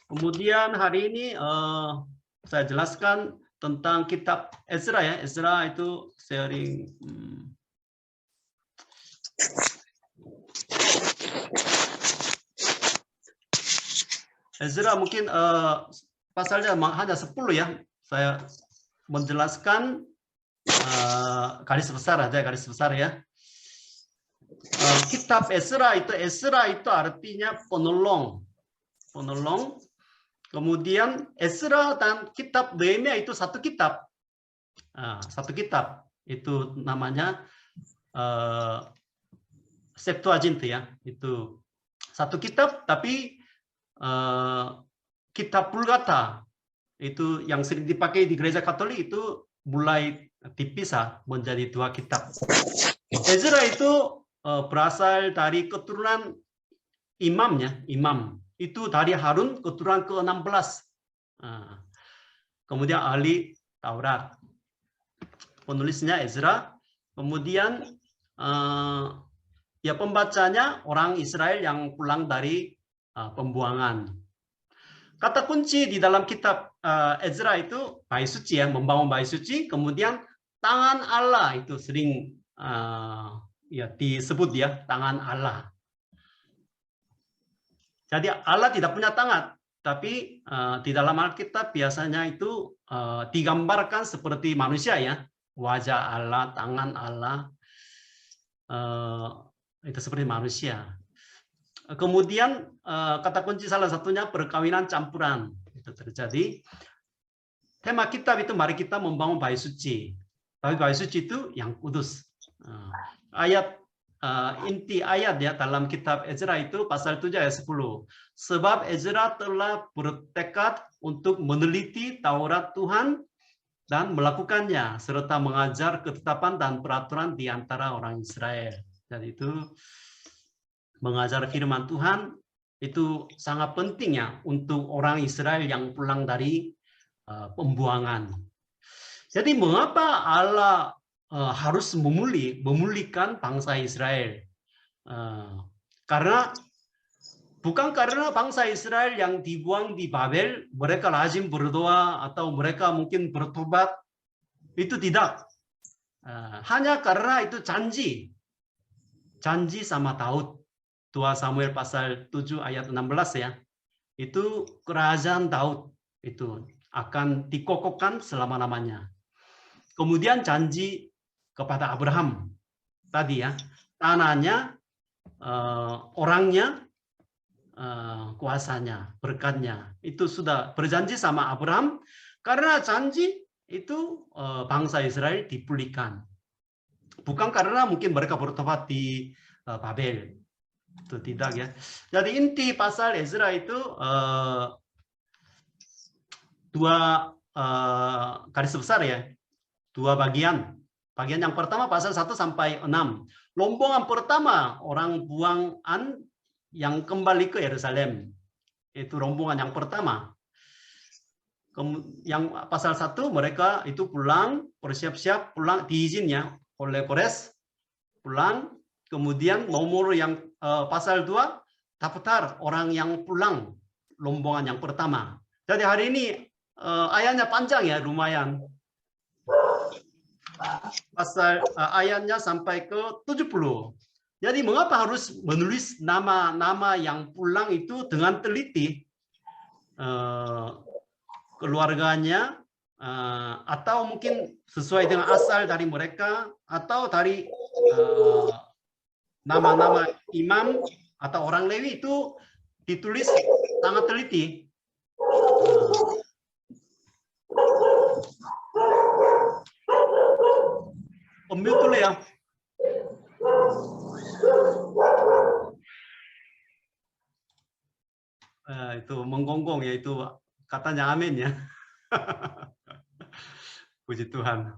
Kemudian hari ini saya jelaskan tentang kitab Ezra ya. Ezra itu sharing. Ezra mungkin pasalnya hanya 10 ya. Saya menjelaskan garis besar aja, garis besar ya. Kitab Ezra itu artinya penolong. Penolong. Kemudian Ezra dan kitab Nehemia itu satu kitab. Satu kitab. Itu namanya Septuagint ya. Itu satu kitab, tapi kitab Vulgata itu yang sering dipakai di gereja Katolik itu mulai dipisah menjadi dua kitab. Ezra itu berasal dari keturunan imamnya, imam itu dari Harun keturunan ke-16. Kemudian ahli Taurat. Penulisnya Ezra. Kemudian ya pembacanya orang Israel yang pulang dari pembuangan. Kata kunci di dalam kitab Ezra itu bait suci ya, membangun bait suci. Kemudian tangan Allah itu sering ya disebut ya, tangan Allah. Jadi Allah tidak punya tangan, tapi di dalam Alkitab biasanya itu digambarkan seperti manusia ya, wajah Allah, tangan Allah, itu seperti manusia. Kemudian kata kunci salah satunya perkawinan campuran itu terjadi. Tema kitab itu mari kita membangun bait suci. Tapi bait suci itu yang kudus. Inti ayat ya dalam kitab Ezra itu pasal 7 ayat 10. Sebab Ezra telah bertekad untuk meneliti Taurat Tuhan dan melakukannya serta mengajar ketetapan dan peraturan di antara orang Israel. Dan itu mengajar firman Tuhan itu sangat penting ya untuk orang Israel yang pulang dari pembuangan. Jadi mengapa Allah harus memulihkan bangsa Israel? Bukan karena bangsa Israel yang dibuang di Babel, mereka rajin berdoa atau mereka mungkin bertobat, itu tidak. Hanya karena itu janji sama Daud. 2 Samuel pasal 7 ayat 16 ya. Itu kerajaan Daud itu akan dikokohkan selama-lamanya. Kemudian janji kepada Abraham tadi ya, tanahnya, orangnya, kuasanya, berkatnya. Itu sudah berjanji sama Abraham, karena janji itu bangsa Israel dipulihkan. Bukan karena mungkin mereka bertobat di Babel. Itu tidak ya. Jadi inti pasal Ezra itu dua garis besar ya. Dua bagian. Bagian yang pertama pasal 1 sampai 6. Rombongan pertama orang buangan yang kembali ke Yerusalem. Itu rombongan yang pertama. Yang pasal 1 mereka itu pulang, bersiap-siap pulang, diizinnya oleh Kores pulang. Kemudian nomor yang pasal 2 daftar orang yang pulang, rombongan yang pertama. Jadi hari ini ayatnya panjang ya, lumayan. Pasal ayatnya sampai ke 70. Jadi mengapa harus menulis nama-nama yang pulang itu dengan teliti? Keluarganya, atau mungkin sesuai dengan asal dari mereka, atau dari nama-nama imam atau orang Lewi itu ditulis sangat teliti. Unmute dulu ya. Itu menggonggong ya, itu katanya amin ya. Puji Tuhan.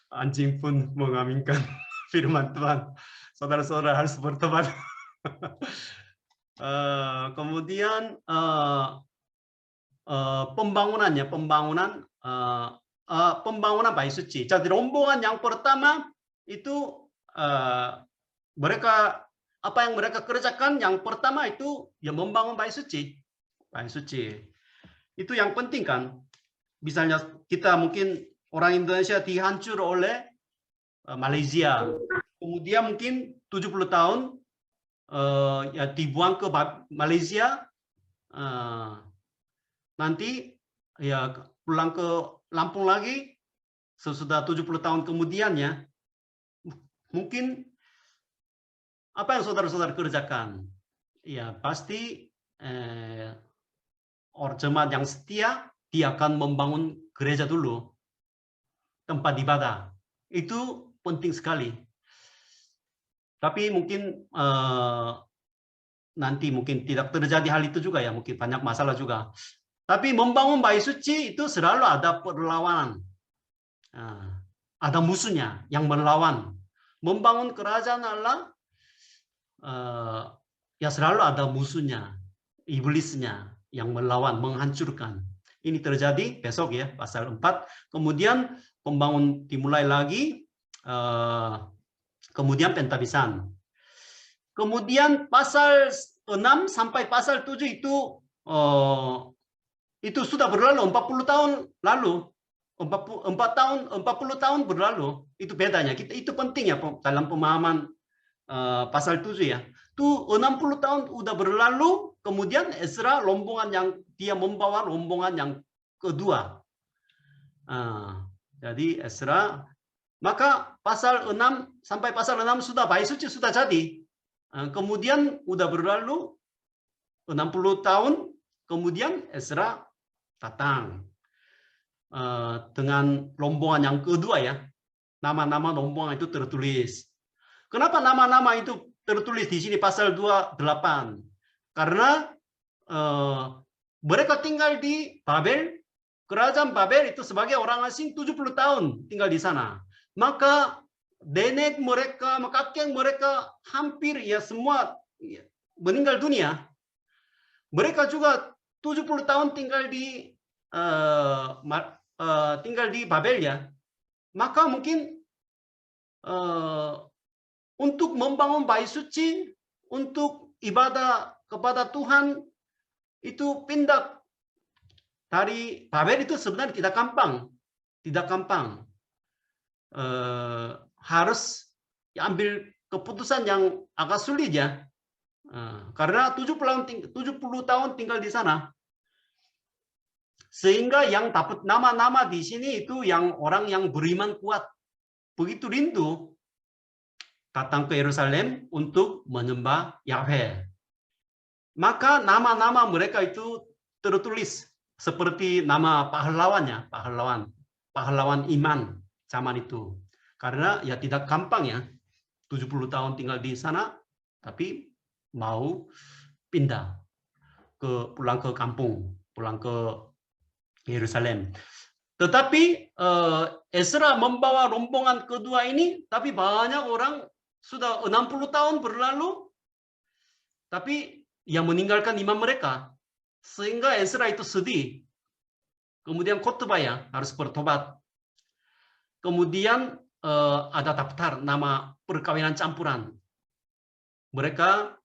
Anjing pun mengaminkan firman Tuhan. Saudara-saudara harus bertobat. Kemudian pembangunannya, pembangunan bait suci. Jadi rombongan yang pertama itu mereka, apa yang mereka kerjakan yang pertama itu ya membangun bait suci. Bait suci. Itu yang penting kan. Misalnya kita mungkin orang Indonesia dihancur oleh Malaysia. Kemudian mungkin 70 tahun ya dibuang ke Malaysia, nanti ya pulang ke Lampung lagi sesudah 70 tahun kemudian ya. Mungkin apa yang saudara-saudara kerjakan? Ya pasti orang jemaat yang setia dia akan membangun gereja dulu, tempat ibadah. Itu penting sekali. Tapi mungkin nanti mungkin tidak terjadi hal itu juga ya, mungkin banyak masalah juga. Tapi membangun bait suci itu selalu ada perlawanan. Ada musuhnya yang melawan. Membangun kerajaan Allah ya selalu ada musuhnya, iblisnya yang melawan, menghancurkan. Ini terjadi besok ya, pasal 4. Kemudian pembangun dimulai lagi, kemudian pentabisan. Kemudian pasal 6 sampai pasal 7 itu sudah berlalu 40 tahun lalu. 40 tahun berlalu. Itu bedanya. Itu penting ya dalam pemahaman pasal 7 ya. Itu 60 tahun udah berlalu, kemudian Ezra rombongan yang dia membawa rombongan yang kedua. Jadi Ezra, maka pasal 6 sampai pasal 6 sudah bait suci sudah jadi. Kemudian udah berlalu 60 tahun, kemudian Ezra datang dengan rombongan yang kedua ya. Nama-nama rombongan itu tertulis. Kenapa nama-nama itu tertulis di sini pasal 28? Karena mereka tinggal di Babel, kerajaan Babel itu sebagai orang asing 70 tahun tinggal di sana. Maka nenek mereka, kakek mereka hampir ya semua meninggal dunia. Mereka juga 70 tahun tinggal di Babel ya. Maka mungkin untuk membangun bait suci, untuk ibadah kepada Tuhan, itu pindah dari Babel itu sebenarnya tidak gampang. Tidak gampang. Harus ambil keputusan yang agak sulit ya. Karena 70 tahun tinggal di sana. Sehingga yang dapat nama-nama di sini itu yang orang yang beriman kuat. Begitu rindu datang ke Yerusalem untuk menyembah Yahweh. Maka nama-nama mereka itu tertulis seperti nama pahlawannya, pahlawan iman zaman itu. Karena ya tidak gampang ya, 70 tahun tinggal di sana, tapi mau pindah pulang ke kampung, pulang ke Yerusalem. Tetapi Ezra membawa rombongan kedua ini, tapi banyak orang sudah 60 tahun berlalu, tapi yang meninggalkan iman mereka. Sehingga Ezra itu sedih. Kemudian khotbah ya, harus bertobat. Kemudian ada daftar nama perkawinan campuran. Mereka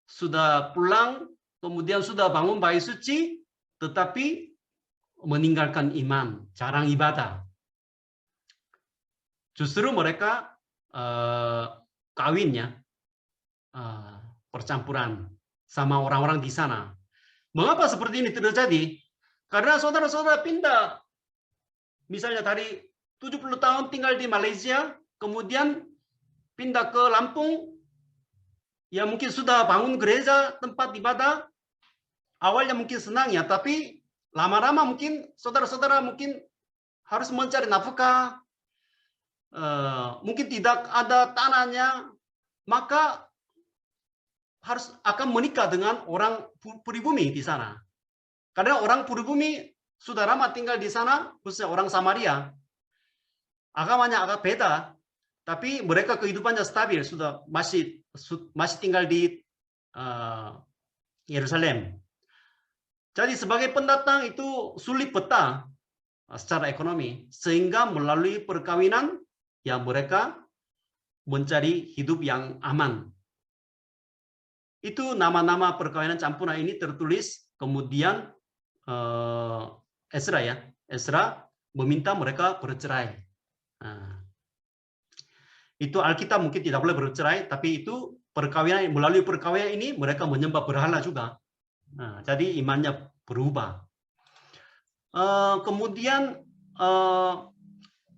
sudah pulang, kemudian sudah bangun bait suci, tetapi meninggalkan iman, jarang ibadah. Justru mereka kawinnya percampuran sama orang-orang di sana. Mengapa seperti ini terjadi? Karena saudara-saudara pindah, misalnya dari 70 tahun tinggal di Malaysia, kemudian pindah ke Lampung, ya mungkin sudah bangun gereja, tempat ibadah, awalnya mungkin senang ya, tapi lama-lama mungkin saudara-saudara mungkin harus mencari nafkah, mungkin tidak ada tanahnya, maka harus akan menikah dengan orang pribumi di sana. Karena orang pribumi sudah lama tinggal di sana, khususnya orang Samaria. Agamanya agak beda, tapi mereka kehidupannya stabil, sudah masih tinggal di Yerusalem. Jadi sebagai pendatang itu sulit betah secara ekonomi, sehingga melalui perkawinan yang mereka mencari hidup yang aman. Itu nama-nama perkawinan campuran ini tertulis kemudian Ezra ya, Ezra meminta mereka bercerai. Nah, itu Alkitab mungkin tidak boleh bercerai, tapi itu perkawinan, melalui perkawinan ini mereka menyembah berhala juga. Nah, jadi imannya berubah. Kemudian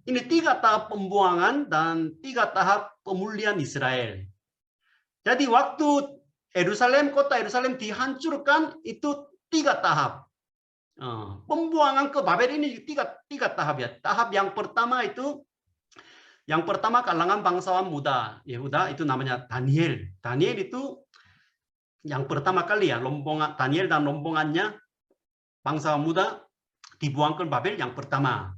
ini 3 tahap pembuangan dan 3 tahap pemulihan Israel. Jadi waktu kota Yerusalem dihancurkan itu 3 tahap. Pembuangan ke Babel ini tiga tahap ya. Tahap yang pertama itu, yang pertama kalangan bangsawan muda Yehuda, itu namanya Daniel. Daniel itu yang pertama kali ya, Daniel dan rombongannya bangsawan muda dibuang ke Babel yang pertama.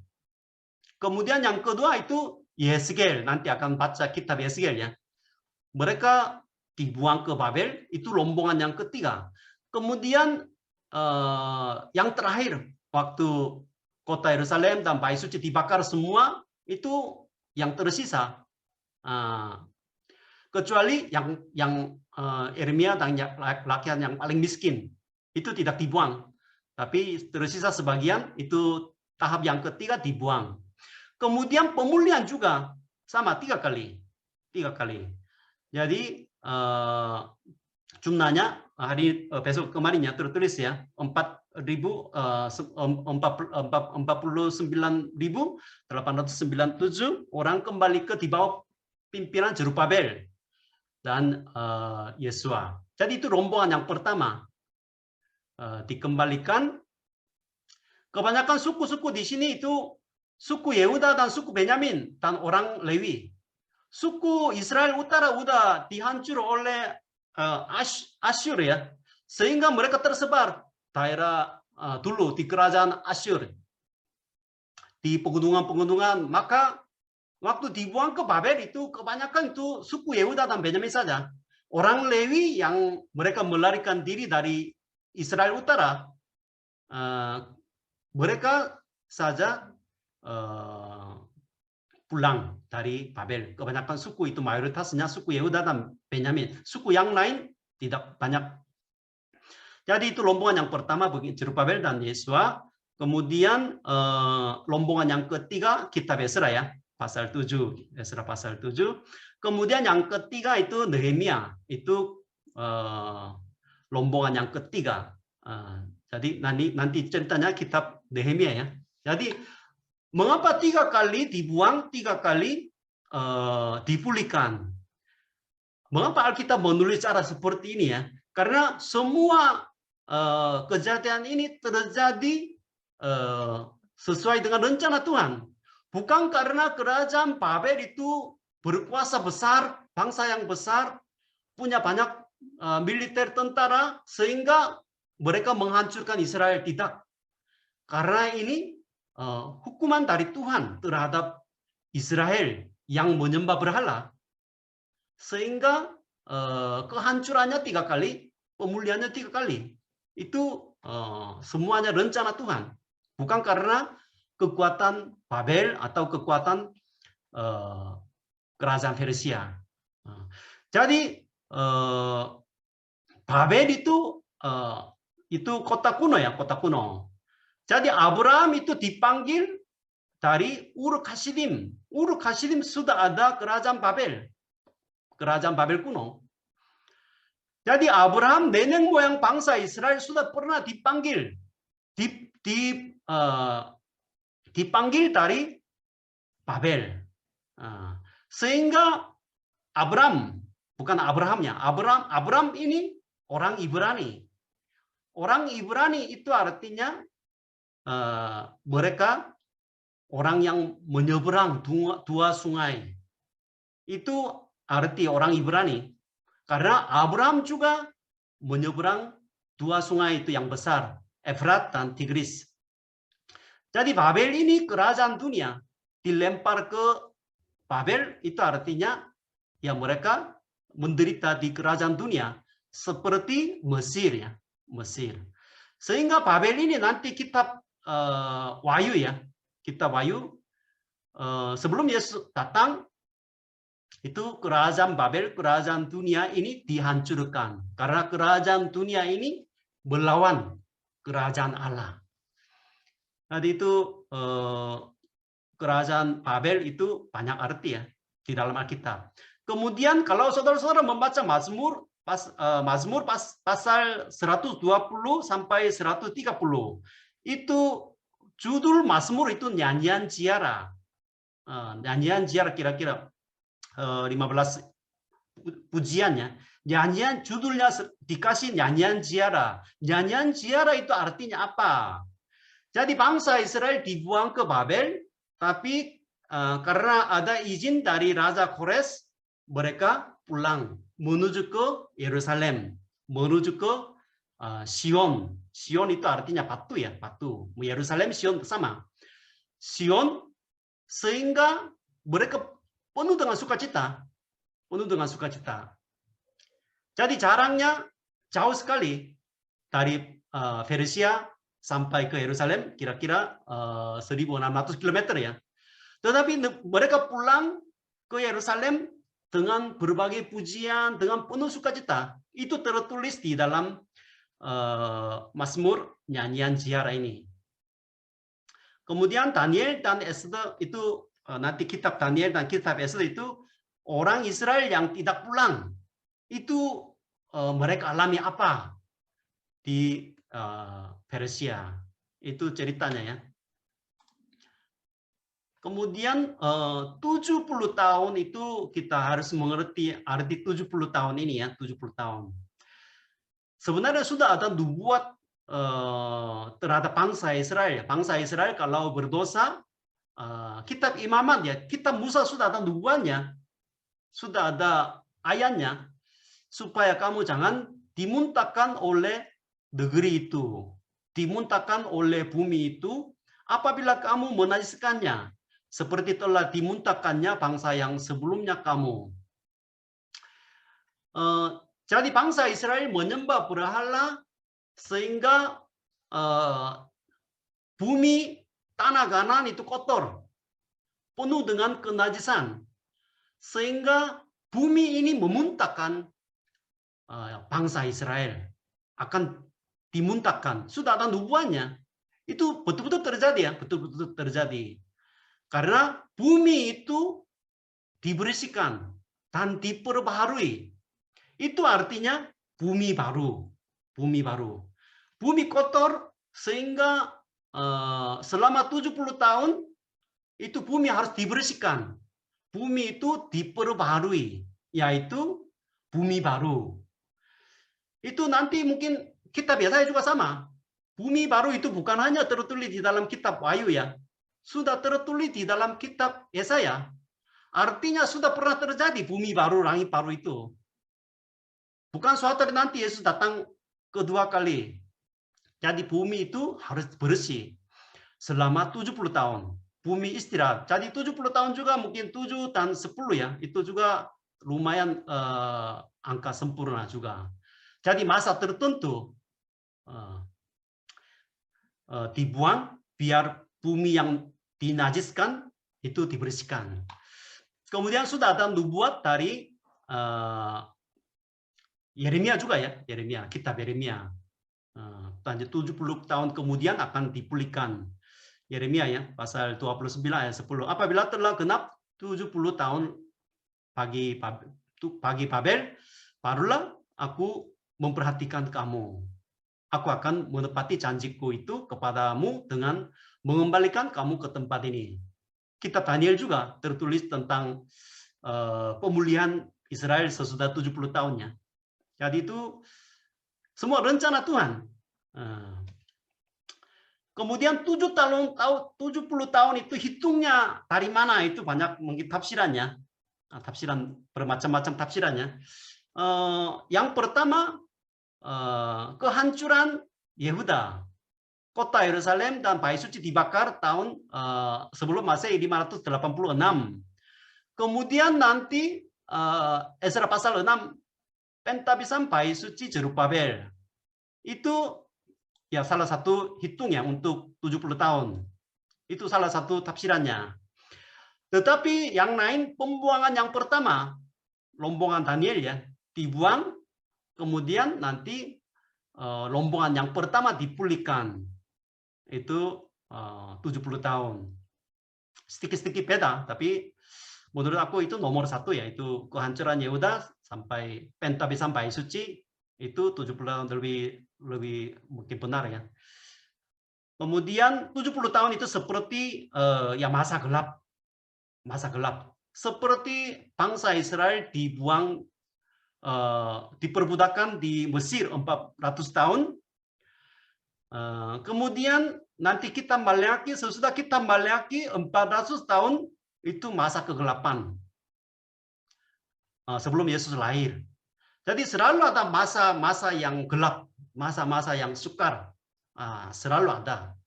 Kemudian yang kedua itu Yeskel, nanti akan baca kitab Yeskel ya. Mereka dibuang ke Babel, itu rombongan yang ketiga. Kemudian yang terakhir, waktu kota Yerusalem dan bait suci dibakar semua, itu yang tersisa. Kecuali yang Yeremia dan rakyat yang paling miskin, itu tidak dibuang. Tapi tersisa sebagian, itu tahap yang ketiga dibuang. Kemudian pemulihan juga sama 3 kali. Jadi jumlahnya besok kemarinnya tertulis ya 49.897 orang kembali ke di bawah pimpinan Zerubabel dan Yesua. Jadi itu rombongan yang pertama dikembalikan. Kebanyakan suku-suku di sini itu suku Yehuda dan suku Benyamin dan orang Lewi. Suku Israel Utara udah dihancur oleh Asyur ya, sehingga mereka tersebar daerah dulu di kerajaan Asyur di pegunungan-pegunungan. Maka waktu dibuang ke Babel itu kebanyakan itu suku Yehuda dan Benyamin saja. Orang Lewi yang mereka melarikan diri dari Israel Utara, mereka saja pulang dari Babel. Kebanyakan suku itu mayoritasnya suku Yehuda dan Benyamin. Suku yang lain tidak banyak. Jadi itu rombongan yang pertama bagi Zerubabel dan Yesua. Kemudian rombongan yang ketiga kitab Ezra ya, pasal 7, Ezra pasal 7. Kemudian yang ketiga itu Nehemia. Itu rombongan yang ketiga. Jadi nanti ceritanya kitab Nehemia ya. Jadi mengapa 3 kali dibuang, 3 kali dipulihkan? Mengapa Alkitab menulis cara seperti ini ya? Karena semua kejadian ini terjadi sesuai dengan rencana Tuhan. Bukan karena kerajaan Babel itu berkuasa besar, bangsa yang besar, punya banyak militer tentara, sehingga mereka menghancurkan Israel. Tidak. Karena ini hukuman dari Tuhan terhadap Israel yang menyembah berhala, sehingga kehancurannya 3 kali, pemulihannya 3 kali. Itu semuanya rencana Tuhan, bukan karena kekuatan Babel atau kekuatan kerajaan Persia. Jadi Babel itu kota kuno ya, kota kuno. Jadi Abraham itu dipanggil dari Ur-Kasdim. Ur-Kasdim sudah ada kerajaan Babel kuno. Jadi Abraham nenek moyang bangsa Israel sudah pernah dipanggil, dipanggil dari Babel. Sehingga Abraham, bukan Abrahamnya, Abraham ini orang Ibrani. Orang Ibrani itu artinya mereka orang yang menyeberang 2 sungai. Itu arti orang Ibrani. Karena Abraham juga menyeberang 2 sungai itu yang besar, Efrat dan Tigris. Jadi Babel ini kerajaan dunia, dilempar ke Babel, itu artinya ya mereka menderita di kerajaan dunia seperti Mesir ya, Mesir. Sehingga Babel ini nanti kitab Wahyu ya, kitab Wahyu sebelum Yesus datang itu kerajaan Babel, kerajaan dunia ini dihancurkan karena kerajaan dunia ini melawan kerajaan Allah. Jadi itu kerajaan Babel itu banyak arti ya di dalam Alkitab. Kemudian kalau saudara-saudara membaca Mazmur pasal 120 sampai 130 itu judul Mazmur itu nyanyian ziarah. Nyanyian ziarah kira-kira 15 pujiannya. Nyanyian judulnya dikasih nyanyian ziarah. Nyanyian ziarah itu artinya apa? Jadi bangsa Israel dibuang ke Babel, tapi karena ada izin dari Raja Kores, mereka pulang menuju ke Yerusalem, menuju ke Sion. Sion itu artinya batu ya, batu. Yerusalem, Sion sama. Sion, sehingga mereka penuh dengan sukacita, penuh dengan sukacita. Jadi jaraknya jauh sekali dari Persia sampai ke Yerusalem, kira-kira 1.600 km ya. Tetapi mereka pulang ke Yerusalem dengan berbagai pujian, dengan penuh sukacita. Itu tertulis di dalam Mazmur nyanyian ziarah ini. Kemudian Daniel dan Esther itu nanti kitab Daniel dan kitab Esther itu orang Israel yang tidak pulang. Itu mereka alami apa di Persia. Itu ceritanya ya. Kemudian 70 tahun itu kita harus mengerti arti 70 tahun ini ya, 70 tahun. Sebenarnya sudah ada nubuat terhadap bangsa Israel. Bangsa Israel kalau berdosa, kitab Imamat ya, kitab Musa sudah ada nubuatnya, sudah ada ayatnya, supaya kamu jangan dimuntahkan oleh negeri itu, dimuntahkan oleh bumi itu, apabila kamu menajiskannya, seperti telah dimuntahkannya bangsa yang sebelumnya kamu. Jadi bangsa Israel menyembah berhala sehingga bumi tanah Kanaan itu kotor, penuh dengan kenajisan, sehingga bumi ini memuntahkan bangsa Israel akan dimuntahkan. Sudah ada nubuatnya. Itu betul-betul terjadi ya, betul-betul terjadi. Karena bumi itu dibersihkan dan diperbaharui. Itu artinya bumi baru, bumi baru. Bumi kotor sehingga selama 70 tahun itu bumi harus dibersihkan. Bumi itu diperbaharui, yaitu bumi baru. Itu nanti mungkin kitab Yesaya juga sama. Bumi baru itu bukan hanya tertulis di dalam kitab Wahyu ya. Sudah tertulis di dalam kitab Yesaya. Artinya sudah pernah terjadi bumi baru, langit baru itu. Bukan suatu nanti Yesus datang kedua kali. Jadi bumi itu harus bersih selama 70 tahun. Bumi istirahat. Jadi 70 tahun juga mungkin 7 dan 10 ya. Itu juga lumayan angka sempurna juga. Jadi masa tertentu dibuang biar bumi yang dinajiskan itu dibersihkan. Kemudian sudah ada nubuat dari Yeremia juga ya, Yeremia, kitab Yeremia. 70 tahun kemudian akan dipulihkan. Yeremia ya, pasal 29 ayat 10. Apabila telah genap 70 tahun bagi Babel, barulah aku memperhatikan kamu. Aku akan menepati janjiku itu kepadamu dengan mengembalikan kamu ke tempat ini. Kitab Daniel juga tertulis tentang pemulihan Israel sesudah 70 tahunnya. Jadi itu semua rencana Tuhan. Kemudian 70 tahun itu hitungnya dari mana, itu banyak mungkin tafsirannya. Tafsiran bermacam-macam tafsirannya. Yang pertama kehancuran Yehuda, kota Yerusalem dan bait suci dibakar tahun sebelum Masehi 586. Kemudian nanti Ezra pasal 6 pentabisan bait suci Jerubabel. Itu ya salah satu hitungnya untuk 70 tahun. Itu salah satu tafsirannya. Tetapi yang lain pembuangan yang pertama, rombongan Daniel ya, dibuang. Kemudian nanti rombongan yang pertama dipulihkan itu 70 tahun. Sedikit-sedikit beda, tapi menurut aku itu nomor satu ya, itu kehancuran Yehuda sampai Pentabi sampai suci itu 70 tahun lebih mungkin benar ya. Kemudian 70 tahun itu seperti ya masa gelap. Masa gelap. Seperti bangsa Israel dibuang diperbudakan di Mesir 400 tahun. Kemudian nanti kita Maleakhi, sesudah kita Maleakhi 400 tahun itu masa kegelapan sebelum Yesus lahir. Jadi selalu ada masa-masa yang gelap, masa-masa yang sukar, selalu ada.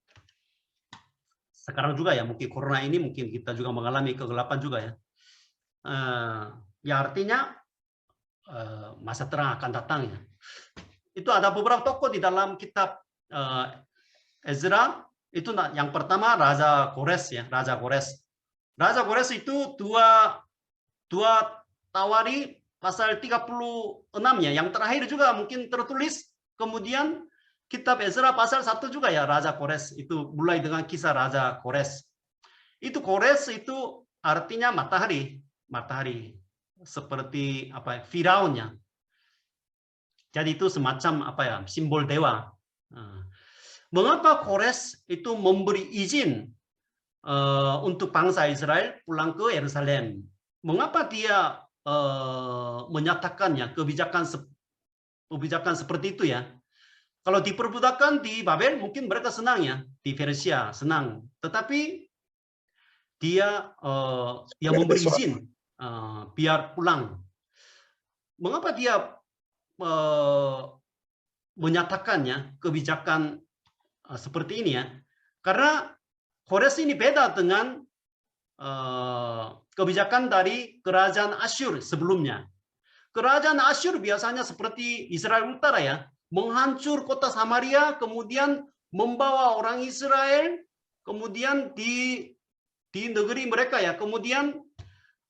Sekarang juga ya, mungkin corona ini mungkin kita juga mengalami kegelapan juga ya. Ya artinya masa terang akan datang ya. Itu ada beberapa tokoh di dalam kitab Ezra. Itu yang pertama Raja Kores ya, Raja Kores. Raja Kores itu dua Tawari pasal 36-nya. Yang terakhir juga mungkin tertulis. Kemudian kitab Ezra pasal 1 juga ya, Raja Kores. Itu mulai dengan kisah Raja Kores. Itu Kores itu artinya matahari. Matahari. Seperti apa? Firaunnya. Jadi itu semacam apa ya? Simbol dewa. Mengapa Kores itu memberi izin untuk bangsa Israel pulang ke Yerusalem? Mengapa dia menyatakannya kebijakan seperti itu ya? Kalau diperbudakan di Babel mungkin mereka senang ya, di Persia senang. Tetapi dia memberi izin biar pulang. Mengapa dia menyatakannya kebijakan seperti ini ya? Karena Kores ini beda dengan kebijakan dari kerajaan Asyur sebelumnya. Kerajaan Asyur biasanya seperti Israel Utara ya, menghancur kota Samaria, kemudian membawa orang Israel, kemudian di negeri mereka ya, kemudian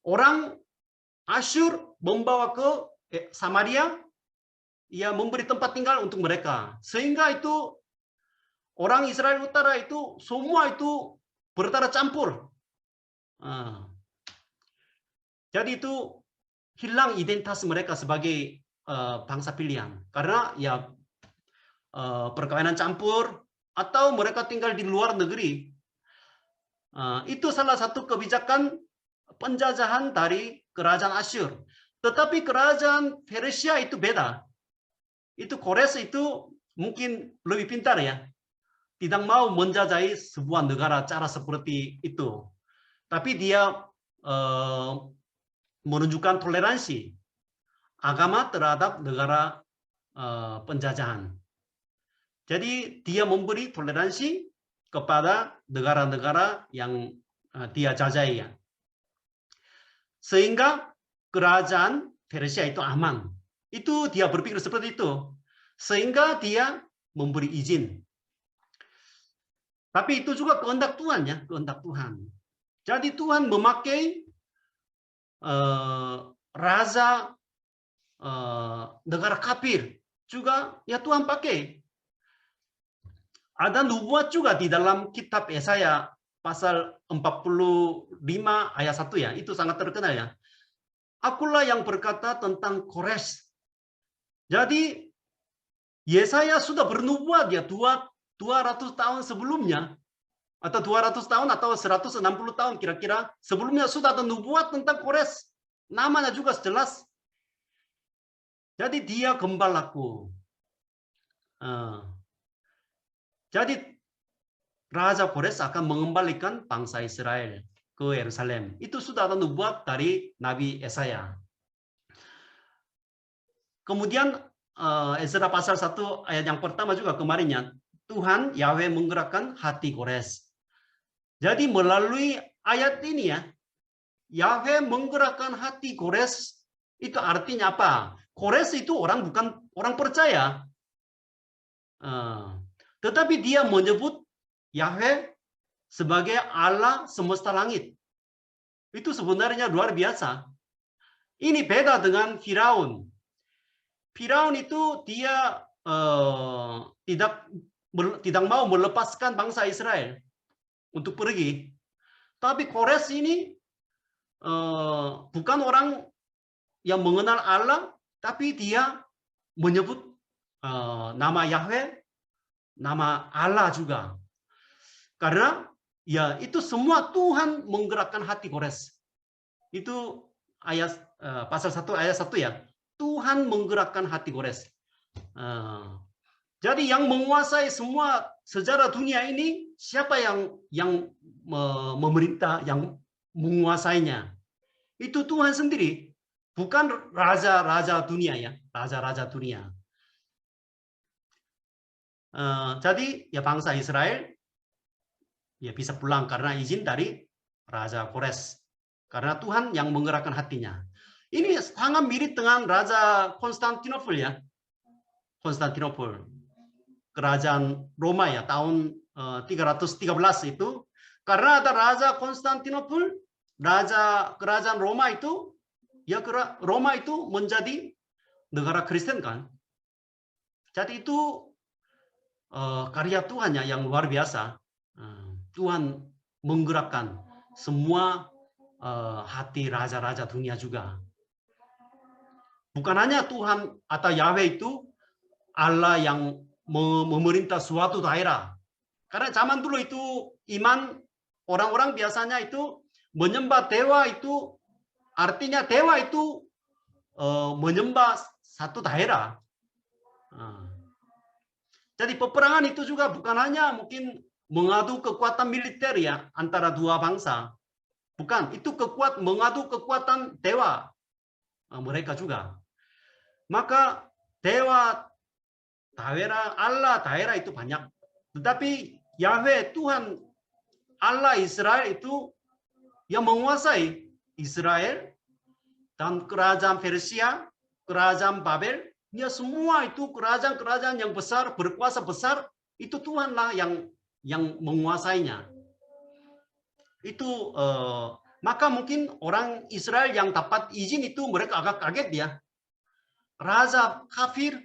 orang Asyur membawa ke Samaria, ya memberi tempat tinggal untuk mereka. Sehingga itu orang Israel Utara itu semua itu bertara campur. Jadi itu hilang identitas mereka sebagai bangsa pilihan. Karena ya perkawinan campur atau mereka tinggal di luar negeri. Itu salah satu kebijakan penjajahan dari kerajaan Asyur. Tetapi kerajaan Persia itu beda. Itu Kores itu mungkin lebih pintar ya. Tidak mau menjajahi sebuah negara cara seperti itu. Tapi dia menunjukkan toleransi agama terhadap negara penjajahan. Jadi dia memberi toleransi kepada negara-negara yang dia jajahi ya. Sehingga kerajaan Persia itu aman. Itu dia berpikir seperti itu. Sehingga dia memberi izin. Tapi itu juga kehendak Tuhan ya, kehendak Tuhan. Jadi Tuhan memakai raja negara kafir juga ya Tuhan pakai. Ada nubuat juga di dalam kitab Yesaya pasal 45 ayat 1 ya, itu sangat terkenal ya. Akulah yang berkata tentang Kores. Jadi Yesaya sudah bernubuat ya 200 tahun sebelumnya, atau 200 tahun atau 160 tahun kira-kira sebelumnya sudah ada nubuat tentang Kores. Namanya juga jelas. Jadi dia gembalaku. Jadi Raja Kores akan mengembalikan bangsa Israel ke Yerusalem. Itu sudah ada nubuat dari Nabi Yesaya. Kemudian Ezra pasal 1 ayat yang pertama juga kemarinnya, Tuhan Yahweh menggerakkan hati Kores. Jadi melalui ayat ini ya, Yahweh menggerakkan hati Kores, itu artinya apa? Kores itu bukan orang percaya. Tetapi dia menyebut Yahweh sebagai Allah semesta langit. Itu sebenarnya luar biasa. Ini beda dengan Firaun. Firaun itu dia tidak mau melepaskan bangsa Israel untuk pergi. Tapi Kores ini bukan orang yang mengenal Allah, tapi dia menyebut nama Yahweh, nama Allah juga. Karena ya itu semua Tuhan menggerakkan hati Kores. Itu ayat pasal 1 ayat 1 ya. Tuhan menggerakkan hati Kores. Jadi yang menguasai semua sejarah dunia ini siapa yang memerintah, yang menguasainya? Itu Tuhan sendiri, bukan raja-raja dunia ya, raja-raja dunia. Jadi ya bangsa Israel ya bisa pulang karena izin dari Raja Kores. Karena Tuhan yang menggerakkan hatinya. Ini sangat mirip dengan Raja Konstantinopel ya. Konstantinopel. Kerajaan Roma ya tahun 313 itu. Karena ada Raja Konstantinopel, kerajaan Roma itu, ya Roma itu menjadi negara Kristen kan. Jadi itu karya Tuhan ya yang luar biasa. Tuhan menggerakkan semua hati raja-raja dunia juga. Bukan hanya Tuhan atau Yahweh itu Allah yang memerintah suatu daerah. Karena zaman dulu itu iman orang-orang biasanya itu menyembah dewa itu artinya dewa itu menyembah satu daerah. Jadi peperangan itu juga bukan hanya mungkin mengadu kekuatan militer ya antara dua bangsa. Bukan, itu mengadu kekuatan dewa mereka juga. Maka dewa, daerah, Allah, daerah itu banyak. Tetapi Yahweh, Tuhan, Allah Israel itu yang menguasai Israel dan kerajaan Persia, kerajaan Babel, ya semua itu kerajaan-kerajaan yang besar, berkuasa besar, itu Tuhanlah yang menguasainya. Itu maka mungkin orang Israel yang dapat izin itu mereka agak kaget ya. Raja kafir,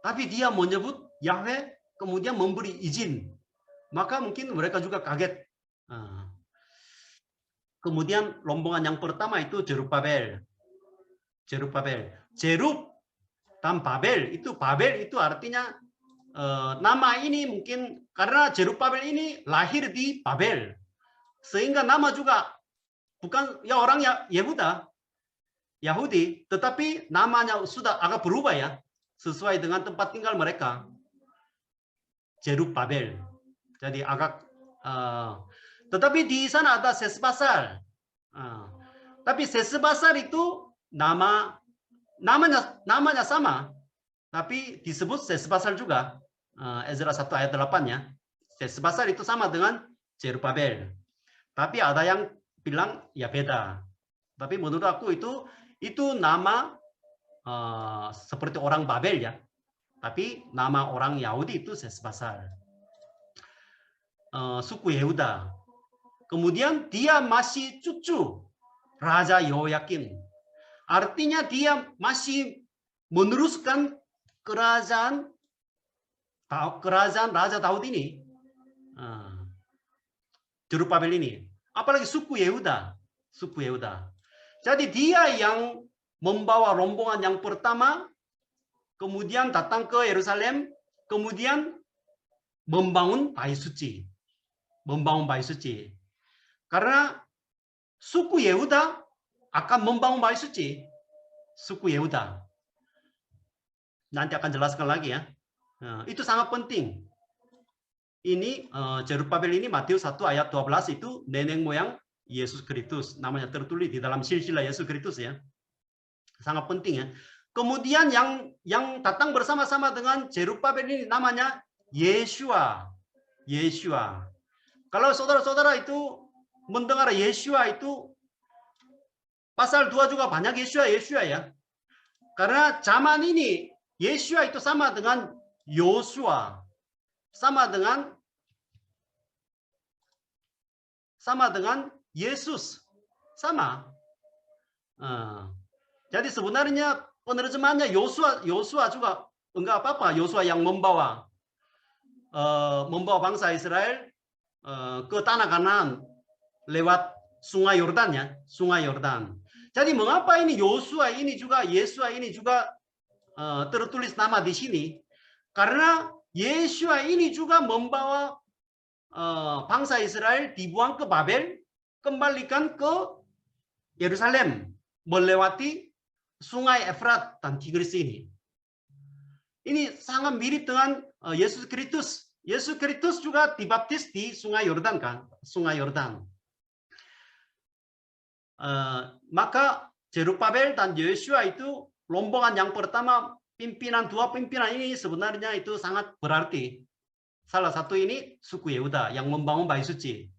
tapi dia menyebut Yahweh, kemudian memberi izin. Maka mungkin mereka juga kaget. Kemudian rombongan yang pertama itu Zerubabel. Zerub dan Babel itu artinya nama ini mungkin karena Zerubabel ini lahir di Babel. Sehingga nama juga bukan ya orang Yahudi, tetapi namanya sudah agak berubah ya, sesuai dengan tempat tinggal mereka. Zerubabel. Jadi agak tetapi di sana ada Sesbasar. Tapi Sesbasar itu namanya sama, tapi disebut Sesbasar juga. Ezra 1 ayat 8 ya. Sesbasar itu sama dengan Zerubabel. Tapi ada yang bilang ya beda. Tapi menurut aku itu nama seperti orang Babel ya. Tapi nama orang Yahudi itu Sesbasar. Suku Yehuda. Kemudian dia masih cucu Raja Yehoyakin. Artinya dia masih meneruskan kerajaan Raja Daud ini. Zerubabel ini. Apalagi suku Yehuda. Jadi dia yang membawa rombongan yang pertama, kemudian datang ke Yerusalem, kemudian membangun bait suci. Karena suku Yehuda akan membangun bait suci. Suku Yehuda. Nanti akan jelaskan lagi ya. Itu sangat penting. Ini Zerubabel ini Matius 1 ayat 12 itu nenek moyang Yesus Kristus. Namanya tertulis di dalam silsilah Yesus Kristus ya. Sangat penting ya. Kemudian yang datang bersama-sama dengan Zerubabel ini namanya Yeshua. Kalau saudara-saudara itu mendengar Yeshua itu pasal 2 juga banyak Yeshua ya. Karena zaman ini Yeshua itu sama dengan Yosua. Sama dengan Yesus. Sama. Jadi sebenarnya penerjemahannya Yosua juga enggak apa-apa Yosua yang membawa bangsa Israel ke tanah Kanaan lewat Sungai Yordan ya, Sungai Yordan. Jadi mengapa ini Yosua ini juga Yesua ini juga tertulis nama di sini? Karena Yesua ini juga membawa bangsa Israel dibuang ke Babel, kembalikan ke Yerusalem melewati Sungai Efrat dan Tigris ini. Ini sangat mirip dengan Yesus Kristus. Yesus Kristus juga dibaptis di Sungai Yordan kan, Sungai Yordan. Maka Zerubabel dan Yosua itu rombongan yang pertama, dua pimpinan ini sebenarnya itu sangat berarti. Salah satu ini suku Yehuda yang membangun Bait Suci.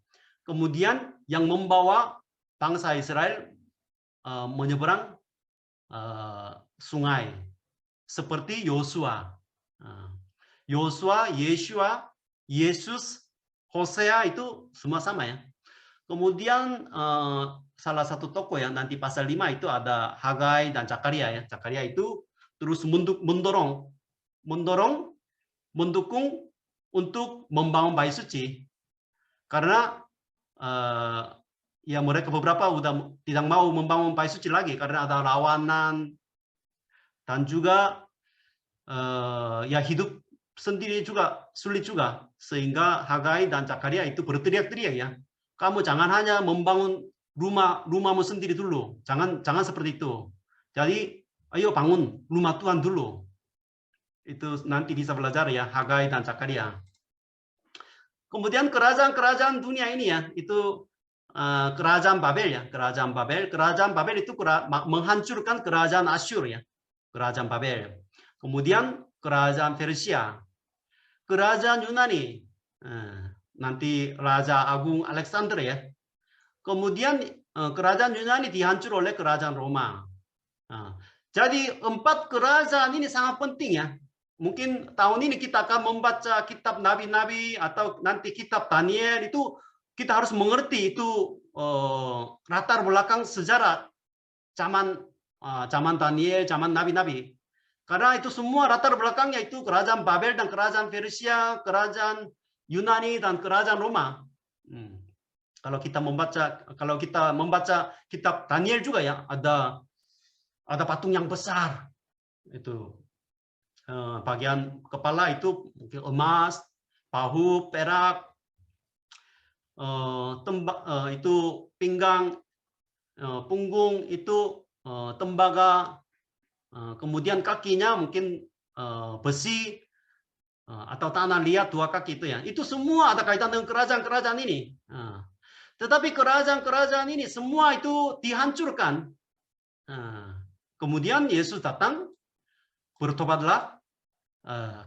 Kemudian yang membawa bangsa Israel menyeberang sungai seperti Yosua. Yosua, Yeshua, Yesus, Hosea itu semua sama ya. Kemudian salah satu tokoh ya nanti pasal 5 itu ada Hagai dan Zakaria ya. Zakaria itu terus mendukung untuk membangun Bait Suci. Karena ya mereka beberapa udah tidak mau membangun Bait Suci lagi karena ada lawanan dan juga ya hidup sendiri juga sulit juga, sehingga Hagai dan Zakaria itu berteriak-teriak ya, kamu jangan hanya membangun rumahmu sendiri dulu, jangan seperti itu. Jadi ayo bangun rumah Tuhan dulu. Itu nanti bisa belajar ya Hagai dan Zakaria. Kemudian kerajaan dunia ini ya, itu kerajaan Babel ya, kerajaan Babel itu menghancurkan kerajaan Asyur ya, kerajaan Babel. Kemudian kerajaan Persia, kerajaan Yunani, nanti Raja Agung Alexander ya. Kemudian kerajaan Yunani dihancur oleh kerajaan Roma. Jadi 4 kerajaan ini sangat penting ya. Mungkin tahun ini kita akan membaca kitab nabi-nabi atau nanti kitab Daniel, itu kita harus mengerti itu latar belakang sejarah zaman Daniel, zaman nabi-nabi. Karena itu semua latar belakangnya itu kerajaan Babel dan kerajaan Persia, kerajaan Yunani dan kerajaan Roma. Kalau kita membaca kitab Daniel juga ya, ada patung yang besar. Itu bagian kepala itu mungkin emas, bahu perak, itu pinggang, punggung itu tembaga. Kemudian kakinya mungkin besi atau tanah liat 2 kaki itu ya. Itu semua ada kaitan dengan kerajaan-kerajaan ini. Tetapi kerajaan-kerajaan ini semua itu dihancurkan. Kemudian Yesus datang, bertobatlah,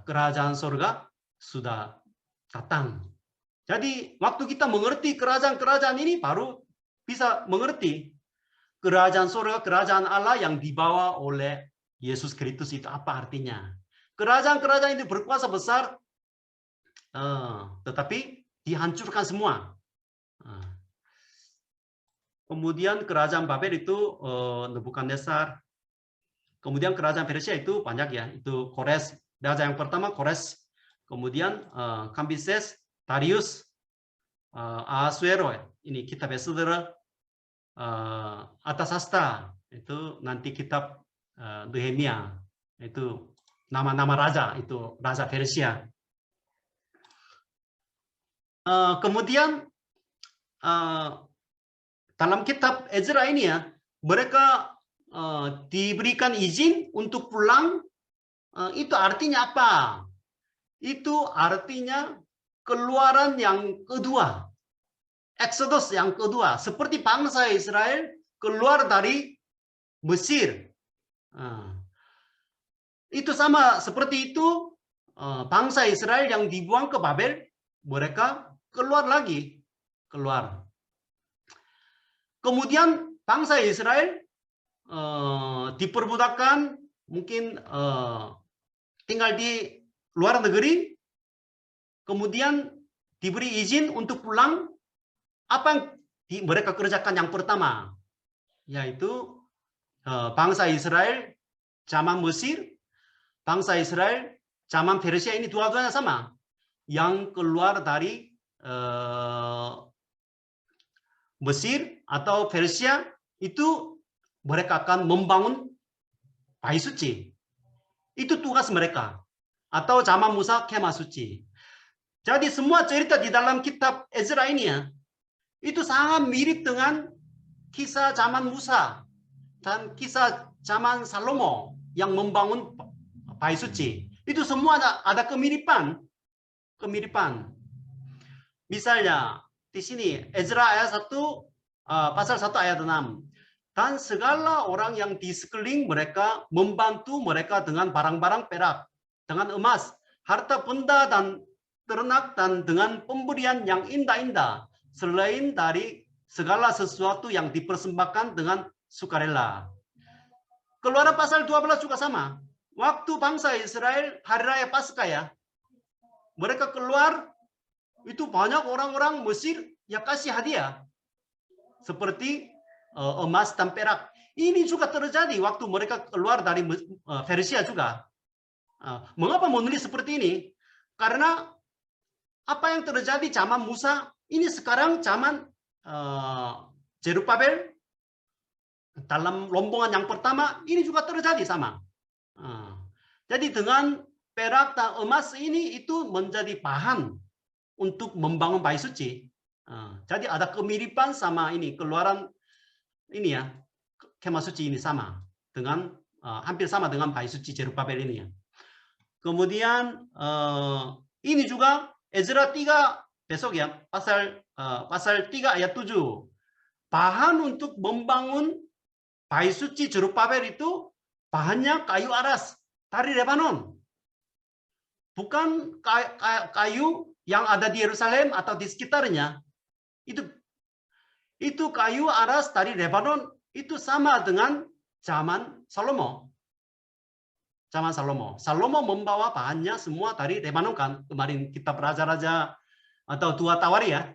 kerajaan surga sudah datang. Jadi waktu kita mengerti kerajaan-kerajaan ini baru bisa mengerti kerajaan surga, kerajaan Allah yang dibawa oleh Yesus Kristus itu apa artinya. Kerajaan-kerajaan itu berkuasa besar, tetapi dihancurkan semua. Kemudian kerajaan Babel itu Nebukadnezar. Kemudian kerajaan Persia itu banyak ya. Itu Kores, raja yang pertama Kores. Kemudian Kambises, Darius, Ahasuero. Ini kitab saudara. Artasasta itu nanti kitab Nehemia, itu nama-nama raja, itu raja Persia. Kemudian dalam kitab Ezra ini ya, mereka diberikan izin untuk pulang. Itu artinya apa? Itu artinya keluaran yang kedua, Exodus yang kedua, seperti bangsa Israel keluar dari Mesir. Itu sama seperti itu, bangsa Israel yang dibuang ke Babel, mereka keluar lagi, keluar. Kemudian bangsa Israel diperbudakkan, mungkin tinggal di luar negeri, kemudian diberi izin untuk pulang. Apa yang mereka kerjakan yang pertama? Yaitu bangsa Israel zaman Mesir bangsa Israel, zaman Persia ini dua-duanya sama. Yang keluar dari Mesir atau Persia itu mereka akan membangun bait suci. Itu tugas mereka. Atau zaman Musa kemah suci. Jadi semua cerita di dalam kitab Ezra ini ya, itu sangat mirip dengan kisah zaman Musa dan kisah zaman Salomo yang membangun bait suci. Itu semua ada kemiripan. Misalnya di sini Ezra ayat 1 pasal 1 ayat 6. Dan segala orang yang di sekeliling mereka membantu mereka dengan barang-barang perak, dengan emas, harta benda dan ternak, dan dengan pemberian yang indah-indah, selain dari segala sesuatu yang dipersembahkan dengan sukarela. Keluaran pasal 12 juga sama. Waktu bangsa Israel hari raya Paskah ya, mereka keluar, itu banyak orang-orang Mesir yang kasih hadiah. Seperti emas dan perak. Ini juga terjadi waktu mereka keluar dari Persia juga. Mengapa menulis seperti ini? Karena apa yang terjadi zaman Musa, ini sekarang zaman Zerubabel dalam rombongan yang pertama, ini juga terjadi sama. Jadi dengan perak dan emas ini itu menjadi bahan untuk membangun bait suci. Jadi ada kemiripan sama ini Keluaran ini ya, kemah suci ini sama dengan hampir sama dengan bait suci Zerubabel ini ya. Kemudian ini juga Ezra 3 besok ya, pasal 3 ayat 7. Bahan untuk membangun bait suci Zerubabel itu bahannya kayu aras dari Lebanon. Bukan kayu yang ada di Yerusalem atau di sekitarnya. Itu kayu aras dari Lebanon, itu sama dengan zaman Salomo. Zaman Salomo. Salomo membawa bahannya semua dari Lebanon kan. Kemarin kitab Raja-Raja atau Dua Tawari ya.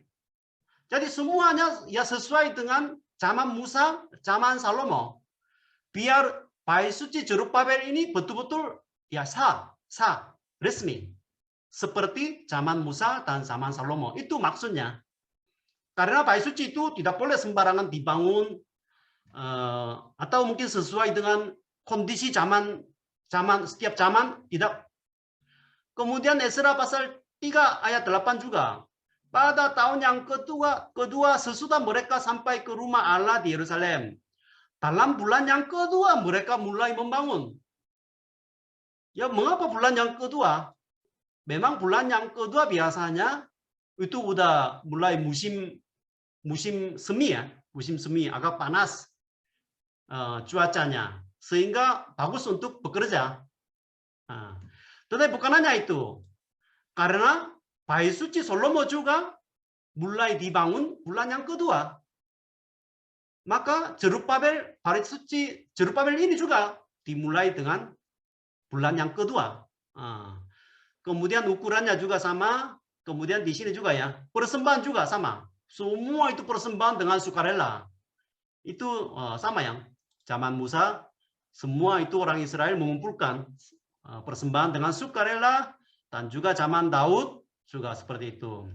Jadi semuanya ya sesuai dengan zaman Musa, zaman Salomo. Biar bait suci Zerubabel ini betul-betul ya sah, resmi. Seperti zaman Musa dan zaman Salomo. Itu maksudnya. Karena bait suci itu tidak boleh sembarangan dibangun atau mungkin sesuai dengan kondisi setiap zaman tidak. Kemudian Ezra pasal 3 ayat 8 juga. Pada tahun yang kedua sesudah mereka sampai ke rumah Allah di Yerusalem. Dalam bulan yang kedua mereka mulai membangun. Ya, mengapa bulan yang kedua? Memang bulan yang kedua biasanya itu udah mulai musim semi ya, musim semi agak panas cuacanya, sehingga bagus untuk bekerja. Tetapi bukan hanya itu, karena bait suci Salomo juga mulai dibangun bulan yang kedua. Maka bait suci Zerubabel ini juga dimulai dengan bulan yang kedua. Kemudian ukurannya juga sama, kemudian di sini juga ya, persembahan juga sama. Semua itu persembahan dengan sukarela. Itu sama yang zaman Musa, semua itu orang Israel mengumpulkan persembahan dengan sukarela, dan juga zaman Daud juga seperti itu.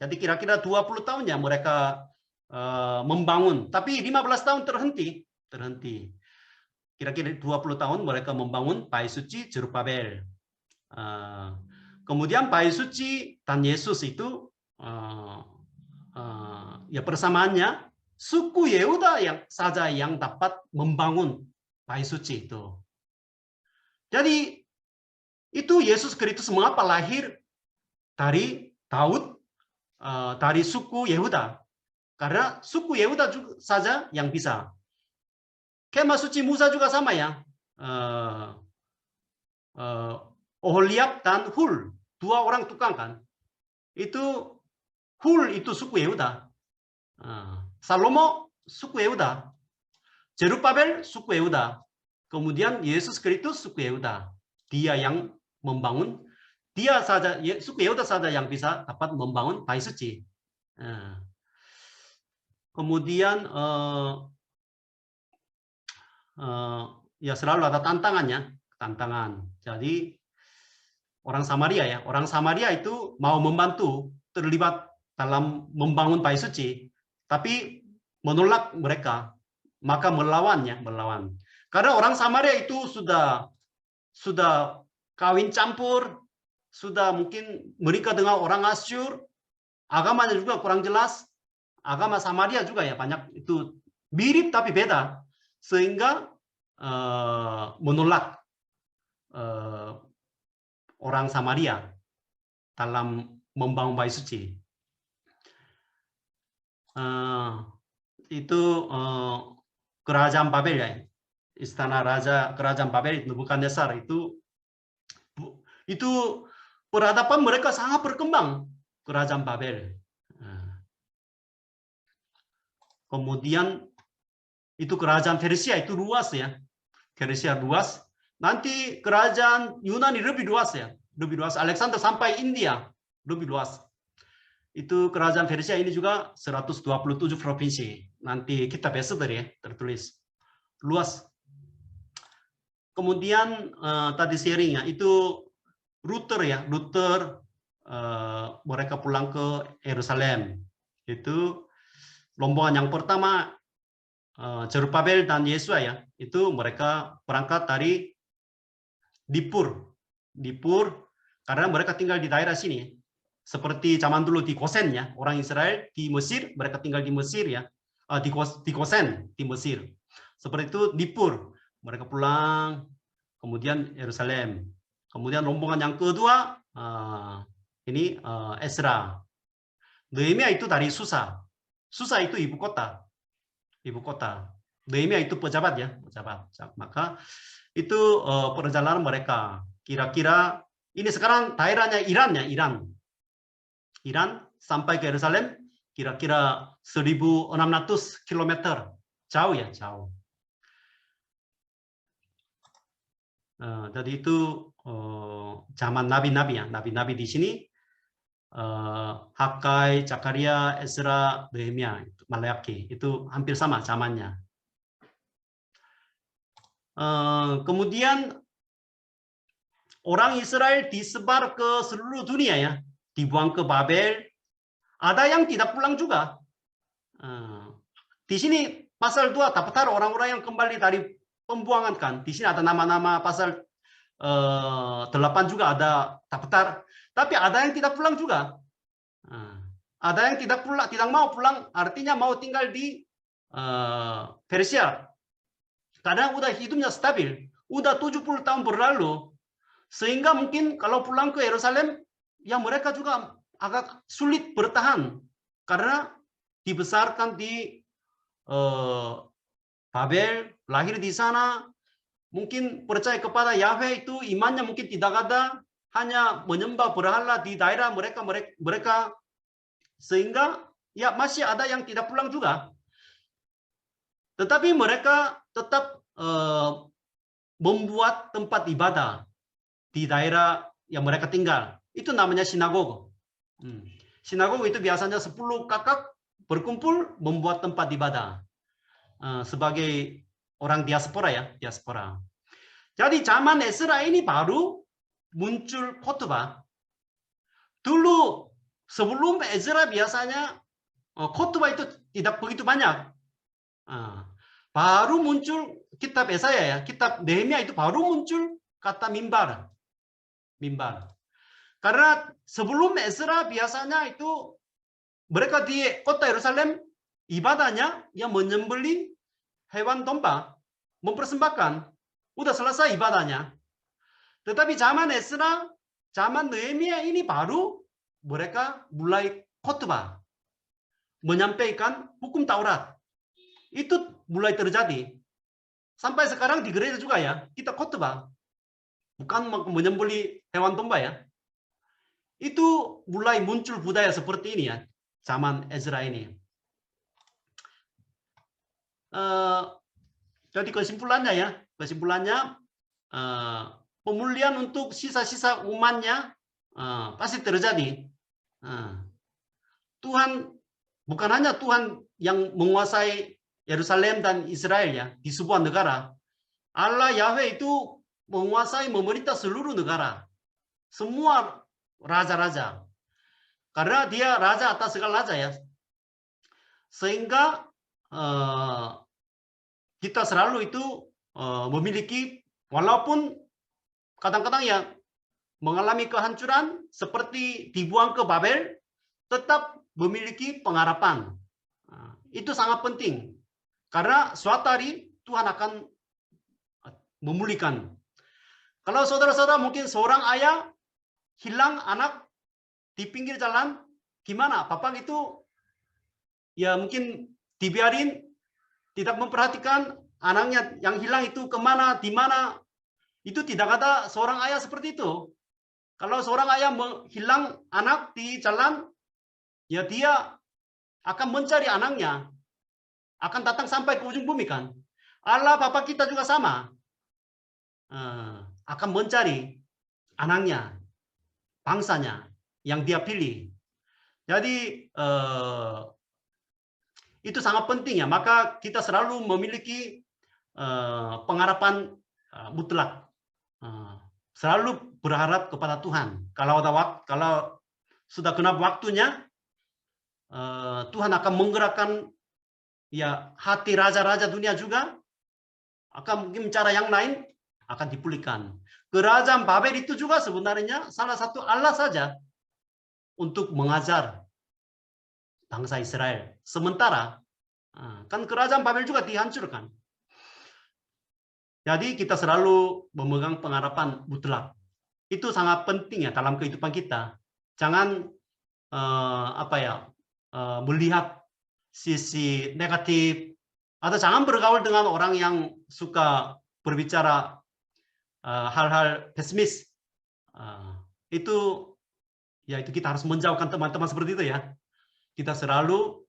Jadi kira-kira 20 tahun ya mereka membangun, tapi 15 tahun terhenti. Kira-kira 20 tahun mereka membangun bait suci Zerubabel. Kemudian bait suci dan Yesus itu ya persamaannya suku Yehuda saja yang dapat membangun bait suci itu. Jadi itu Yesus Kristus mengapa lahir dari Daud, dari suku Yehuda? Karena suku Yehuda saja yang bisa. Kemah suci Musa juga sama ya. Oholiab dan Hul, dua orang tukang kan. Itu Hul itu suku Yehuda. Salomo suku Yehuda. Zerubabel suku Yehuda. Kemudian Yesus Kristus suku Yehuda. Dia yang membangun, dia saja, suku Yehuda saja yang bisa dapat membangun bait suci. Kemudian ya selalu ada tantangannya, tantangan. Jadi orang Samaria ya, orang Samaria itu mau membantu, terlibat dalam membangun bait suci, tapi menolak mereka, maka melawannya, melawan. Karena orang Samaria itu sudah kawin campur, sudah mungkin menikah dengan orang Asyur, agamanya juga kurang jelas, agama Samaria juga ya banyak itu mirip tapi beda, sehingga menolak orang Samaria dalam membangun bait suci. Itu kerajaan Babel ya, istana raja kerajaan Babel Nebukadnezar itu peradaban mereka sangat berkembang, kerajaan Babel. Kemudian itu kerajaan Persia itu luas ya, Persia luas. Nanti kerajaan Yunani lebih luas ya, lebih luas. Alexander sampai India lebih luas. Itu kerajaan Persia ini juga 127 provinsi. Nanti kita besok ya tertulis luas. Kemudian tadi sharingnya itu Luther ya, Luther mereka pulang ke Yerusalem. Itu rombongan yang pertama Zerubabel dan Yesua ya, itu mereka berangkat dari Dipur karena mereka tinggal di daerah sini. Seperti zaman dulu di Gosen ya, orang Israel di Mesir, mereka tinggal di Mesir ya, di Gosen di Mesir. Seperti itu Dipur, mereka pulang, kemudian Yerusalem. Kemudian rombongan yang kedua ini Ezra. Nehemia itu dari Susa. Susa itu ibu kota. Nehemia itu pejabat ya, pejabat. Maka itu perjalanan mereka. Kira-kira ini sekarang daerahnya Iran ya, Iran sampai ke Yerusalem kira-kira 1.600 km. Jauh ya, jauh. Jadi itu zaman nabi-nabi ya, nabi-nabi di sini Hagai, Zakaria, Ezra, Nehemia, Maleaki itu hampir sama zamannya. Kemudian orang Israel disebar ke seluruh dunia ya, dibuang ke Babel. Ada yang tidak pulang juga. Di sini pasal 2 daftar orang-orang yang kembali dari pembuangan kan. Di sini ada nama-nama pasal 8 juga ada daftar. Tapi ada yang tidak pulang juga. Ada yang tidak mau pulang, artinya mau tinggal di Persia. Kadang udah hidupnya stabil, udah 70 tahun berlalu, sehingga mungkin kalau pulang ke Yerusalem, ya mereka juga agak sulit bertahan karena dibesarkan di Babel, lahir di sana, mungkin percaya kepada Yahweh itu imannya mungkin tidak ada, hanya menyembah berhala di daerah mereka sehingga ya masih ada yang tidak pulang juga. Tetapi mereka tetap membuat tempat ibadah di daerah yang mereka tinggal. Itu namanya sinagog. Sinagog itu biasanya 10 kakak berkumpul membuat tempat ibadah. Sebagai orang diaspora ya, diaspora. Jadi zaman Ezra ini baru muncul khotbah. Dulu sebelum Ezra biasanya khotbah itu tidak begitu banyak. Baru muncul kitab Yesaya ya, kitab Nehemia itu baru muncul kata mimbar. Karena sebelum Ezra biasanya itu mereka di kota Yerusalem ibadahnya yang menyembelih hewan domba, mempersembahkan, udah selesai ibadahnya. Tetapi zaman Ezra, zaman Nehemia ini baru mereka mulai khotbah, menyampaikan hukum Taurat. Itu mulai terjadi. Sampai sekarang di gereja juga ya, kita khotbah. Bukan menyembelih hewan domba ya. Itu mulai muncul budaya seperti ini ya, zaman Ezra ini. Jadi kesimpulannya pemulihan untuk sisa-sisa umatnya pasti terjadi. Tuhan bukan hanya Tuhan yang menguasai Yerusalem dan Israel ya di sebuah negara. Allah Yahweh itu menguasai memerintah seluruh negara, semua raja-raja. Karena dia raja atas segala raja ya. Sehingga kita selalu itu memiliki, walaupun kadang-kadang ya mengalami kehancuran seperti dibuang ke Babel, tetap memiliki pengharapan. Itu sangat penting. Karena suatu hari Tuhan akan memulihkan. Kalau saudara-saudara mungkin seorang ayah hilang anak di pinggir jalan, gimana? Bapak itu ya mungkin dibiarin, tidak memperhatikan anaknya yang hilang itu kemana, di mana. Itu tidak ada seorang ayah seperti itu. Kalau seorang ayah hilang anak di jalan, ya dia akan mencari anaknya, akan datang sampai ke ujung bumi kan. Allah Bapa kita juga sama, akan mencari anaknya, bangsanya yang dia pilih. Jadi itu sangat penting ya. Maka kita selalu memiliki pengharapan mutlak. Selalu berharap kepada Tuhan. Kalau sudah genap waktunya, Tuhan akan menggerakkan ya hati raja-raja dunia juga, akan mungkin cara yang lain akan dipulihkan. Kerajaan Babel itu juga sebenarnya salah satu alat saja untuk mengajar bangsa Israel. Sementara kan kerajaan Babel juga dihancurkan. Jadi kita selalu memegang pengharapan mutlak. Itu sangat penting ya dalam kehidupan kita. Jangan melihat sisi negatif, atau jangan bergaul dengan orang yang suka berbicara hal-hal pesimis. Itu kita harus menjauhkan teman-teman seperti itu ya. Kita selalu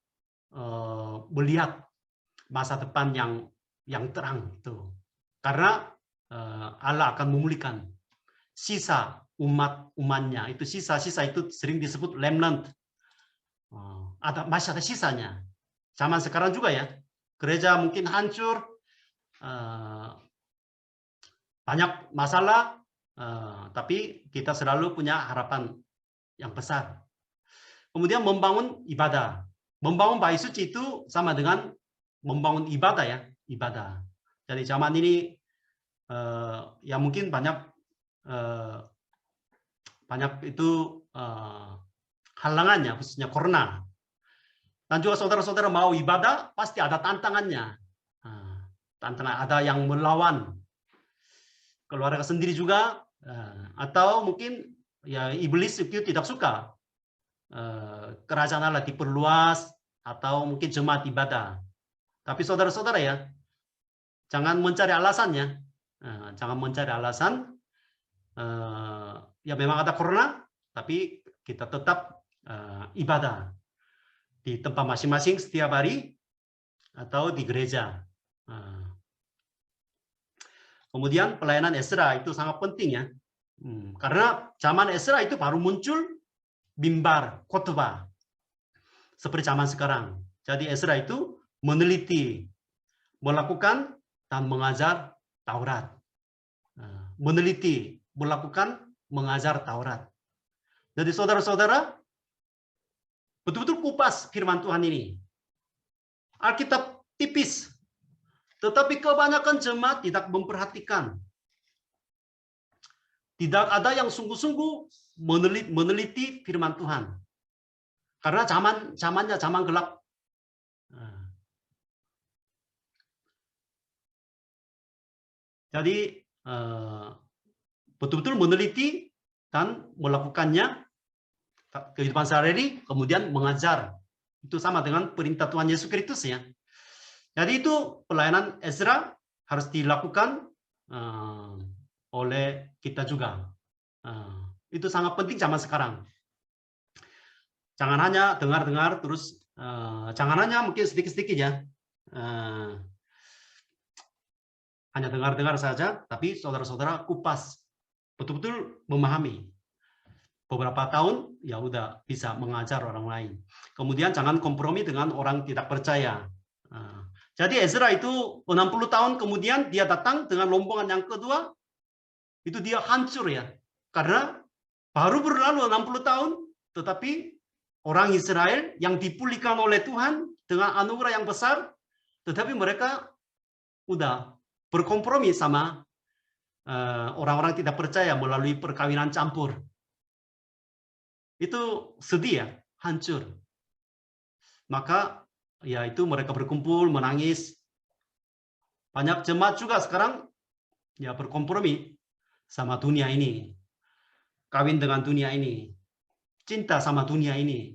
melihat masa depan yang terang itu. Karena Allah akan memulihkan sisa umatnya. Itu sisa itu sering disebut remnant. Masih ada sisanya. Zaman sekarang juga ya, gereja mungkin hancur, banyak masalah, tapi kita selalu punya harapan yang besar. Kemudian membangun ibadah. Membangun bait suci itu sama dengan membangun ibadah ya, ibadah. Jadi zaman ini ya mungkin banyak itu halangannya, khususnya corona. Dan juga saudara-saudara mau ibadah, pasti ada tantangannya. Tantangan, ada yang melawan keluarga sendiri juga, atau mungkin ya iblis itu tidak suka kerajaan Allah diperluas, atau mungkin jemaat ibadah. Tapi saudara-saudara ya, jangan mencari alasannya. Jangan mencari alasan. Ya memang ada corona, tapi kita tetap ibadah di tempat masing-masing setiap hari atau di gereja. Kemudian pelayanan Ezra itu sangat penting ya. Karena zaman Ezra itu baru muncul mimbar, khotbah. Seperti zaman sekarang. Jadi Ezra itu meneliti, melakukan dan mengajar Taurat. Meneliti, melakukan, mengajar Taurat. Jadi saudara-saudara, betul-betul kupas firman Tuhan ini. Alkitab tipis, tetapi kebanyakan jemaat tidak memperhatikan. Tidak ada yang sungguh-sungguh meneliti firman Tuhan. Karena zamannya zaman gelap. Jadi betul-betul meneliti dan melakukannya kehidupan sehari-hari, kemudian mengajar. Itu sama dengan perintah Tuhan Yesus Kristus ya. Jadi itu pelayanan Ezra harus dilakukan oleh kita juga. Itu sangat penting zaman sekarang. Jangan hanya dengar-dengar terus, jangan hanya mungkin sedikit-sedikit ya. Hanya dengar-dengar saja, tapi saudara-saudara kupas, betul-betul memahami. Beberapa tahun ya udah bisa mengajar orang lain. Kemudian jangan kompromi dengan orang tidak percaya. Jadi Ezra itu 60 tahun kemudian dia datang dengan rombongan yang kedua, itu dia hancur ya. Karena baru berlalu 60 tahun, tetapi orang Israel yang dipulihkan oleh Tuhan dengan anugerah yang besar, tetapi mereka udah berkompromi sama orang-orang tidak percaya melalui perkawinan campur. Itu sedih ya, hancur. Maka ya itu mereka berkumpul, menangis. Banyak jemaat juga sekarang ya berkompromi sama dunia ini. Kawin dengan dunia ini. Cinta sama dunia ini.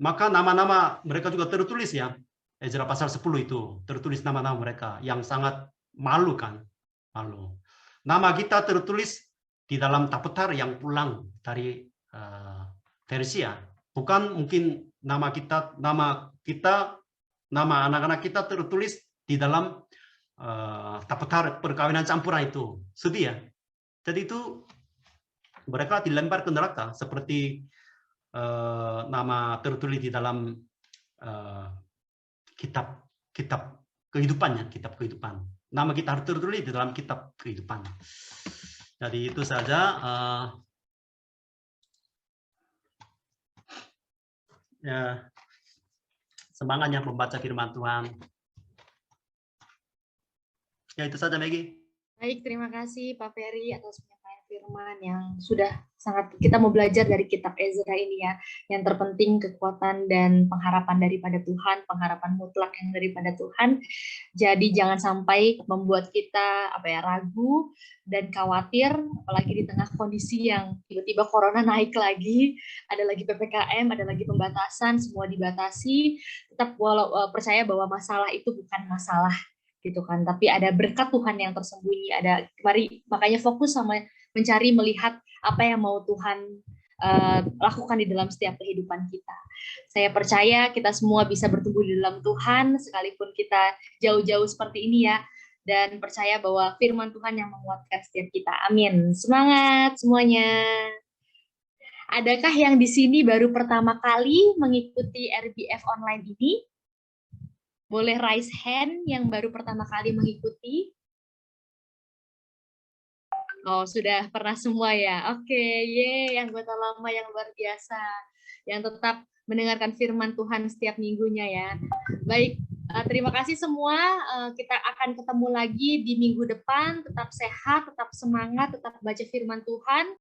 Maka nama-nama mereka juga tertulis ya. Ezra pasal 10 itu tertulis nama-nama mereka yang sangat malu kan. Malu. Nama kita tertulis di dalam Tapetar yang pulang dari Persia. Bukan mungkin nama anak-anak kita tertulis di dalam Tapetar perkawinan campuran itu. Sedih ya. Jadi itu mereka dilempar ke neraka seperti nama tertulis di dalam kitab kehidupannya, kitab kehidupan. Nama kita harus tertulis di dalam kitab kehidupan. Jadi itu saja ya, semangatnya membaca firman Tuhan. Ya itu saja, Maggie. Baik, terima kasih Pak Ferry atas penyampaian firman yang sudah sangat kita mau belajar dari kitab Ezra ini ya. Yang terpenting kekuatan dan pengharapan daripada Tuhan, pengharapan mutlak yang daripada Tuhan. Jadi jangan sampai membuat kita ragu dan khawatir, apalagi di tengah kondisi yang tiba-tiba corona naik lagi, ada lagi PPKM, ada lagi pembatasan, semua dibatasi. Tetap percaya bahwa masalah itu bukan masalah gitu kan, tapi ada berkat Tuhan yang tersembunyi. Makanya fokus sama mencari melihat apa yang mau Tuhan lakukan di dalam setiap kehidupan kita. Saya percaya kita semua bisa bertumbuh di dalam Tuhan sekalipun kita jauh-jauh seperti ini ya, dan percaya bahwa firman Tuhan yang menguatkan setiap kita. Amin. Semangat semuanya. Adakah yang di sini baru pertama kali mengikuti RBF online ini? Boleh raise hand yang baru pertama kali mengikuti. Oh, sudah pernah semua ya. Oke, yang anggota lama yang luar biasa. Yang tetap mendengarkan firman Tuhan setiap minggunya ya. Baik, terima kasih semua. Kita akan ketemu lagi di minggu depan. Tetap sehat, tetap semangat, tetap baca firman Tuhan.